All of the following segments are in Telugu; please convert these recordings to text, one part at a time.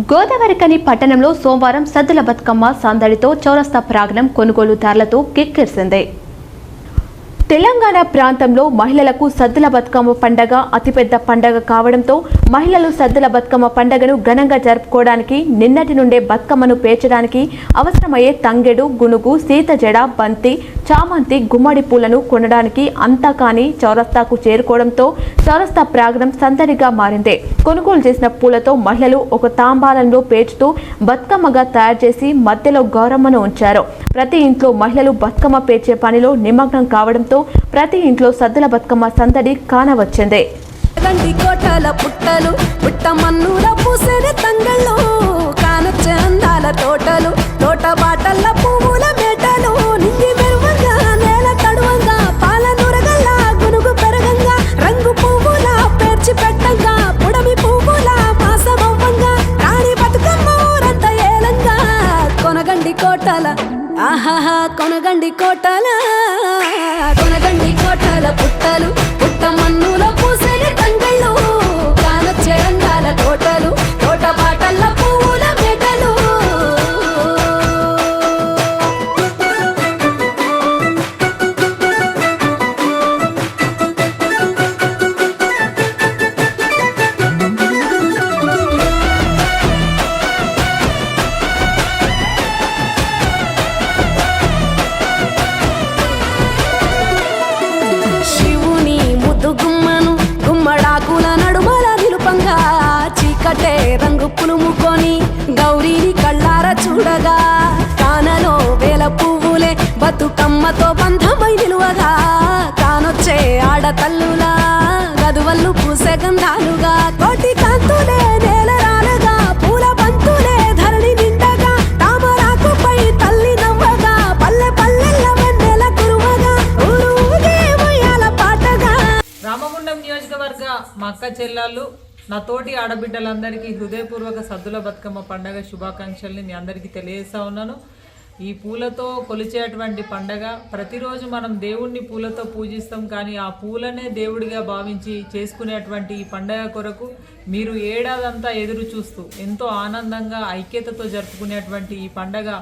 గోదావరికని పట్టణంలో సోమవారం సద్దుల బతుకమ్మ సందడితో చౌరస్తా ప్రాంగణం కొనుగోలుదారులతో కిక్కిరిసింది. తెలంగాణ ప్రాంతంలో మహిళలకు సద్దుల బతుకమ్మ పండగ అతిపెద్ద పండగ కావడంతో మహిళలు సద్దుల బతుకమ్మ పండగను ఘనంగా జరుపుకోవడానికి నిన్నటి నుండే బతుకమ్మను పేర్చడానికి అవసరమయ్యే తంగెడు, గునుగు, సీతజడ, బంతి, చామంతి, గుమ్మడి పూలను కొనడానికి అంతా కానీ చౌరస్తాకు చేరుకోవడంతో చౌరస్తా ప్రాంగణం సందడిగా మారింది. కొనుగోలు చేసిన పూలతో మహిళలు ఒక తాంబాలంలో పేర్చుతూ బతుకమ్మగా తయారు చేసి మధ్యలో గౌరమ్మను ఉంచారు. ప్రతి ఇంట్లో మహిళలు బతుకమ్మ పేర్చే పనిలో నిమగ్నం కావడంతో ప్రతి ఇంట్లో సద్దుల బతుకమ్మ సందడి కానవచ్చింది. కొనగండి కోటల కొనగండి కోటల పుట్టలు పుట్ట మన్నుల పూసని తంగళ్ళు కానొచ్చే అందాల తోటలు తోట బాటల్ల పువ్వుల మెటలు. చీకటే రంగు పులుముకొని గౌరీని కళ్ళార చూడగా కానలో వేల పువ్వులే బతుకమ్మతో బంధమై నిలువగా కానొచ్చే ఆడతల్లులా గదువల్లు పూసే గంధాలుగా కోటి కాంతులే నేల రాలగా పూల బంతులే ధరణి నిండగా తామరాకుపై తల్లి నవ్వగా పల్లె పల్లెల్ల వెన్నెల కురువగా ఊరు ఉదయమయాల పాటగా. రామగుండం నియోజకవర్గ మా అక్క చెల్లెళ్ళు నా తోటి ఆడబిడ్డలందరికీ హృదయపూర్వక సద్దుల బతుకమ్మ పండగ శుభాకాంక్షల్ని మీ అందరికీ తెలియజేస్తా ఉన్నాను. ఈ పూలతో కొలిచేటువంటి పండగ ప్రతిరోజు మనం దేవుణ్ణి పూలతో పూజిస్తాం, కానీ ఆ పూలనే దేవుడిగా భావించి చేసుకునేటువంటి ఈ పండగ కొరకు మీరు ఏడాదంతా ఎదురు చూస్తూ ఎంతో ఆనందంగా ఐక్యతతో జరుపుకునేటువంటి ఈ పండగ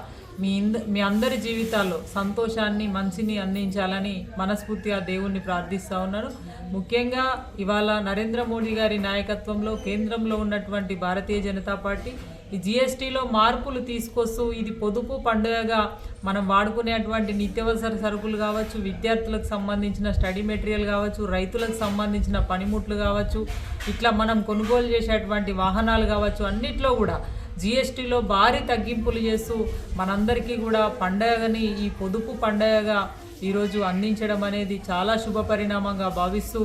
మీ అందరి జీవితాల్లో సంతోషాన్ని, మంచిని అందించాలని మనస్ఫూర్తిగా దేవుణ్ణి ప్రార్థిస్తూ ఉన్నాను. ముఖ్యంగా ఇవాళ నరేంద్ర మోడీ గారి నాయకత్వంలో కేంద్రంలో ఉన్నటువంటి భారతీయ జనతా పార్టీ ఈ జిఎస్టీలో మార్పులు తీసుకొస్తూ ఇది పొదుపు పండుగగా మనం వాడుకునేటువంటి నిత్యావసర సరుకులు కావచ్చు, విద్యార్థులకు సంబంధించిన స్టడీ మెటీరియల్ కావచ్చు, రైతులకు సంబంధించిన పనిముట్లు కావచ్చు, ఇట్లా మనం కొనుగోలు చేసేటువంటి వాహనాలు కావచ్చు, అన్నిట్లో కూడా జిఎస్టీలో భారీ తగ్గింపులు చేస్తూ మనందరికీ కూడా పండగని ఈ పొదుపు పండగగా ఈరోజు అందించడం అనేది చాలా శుభ పరిణామంగా భావిస్తూ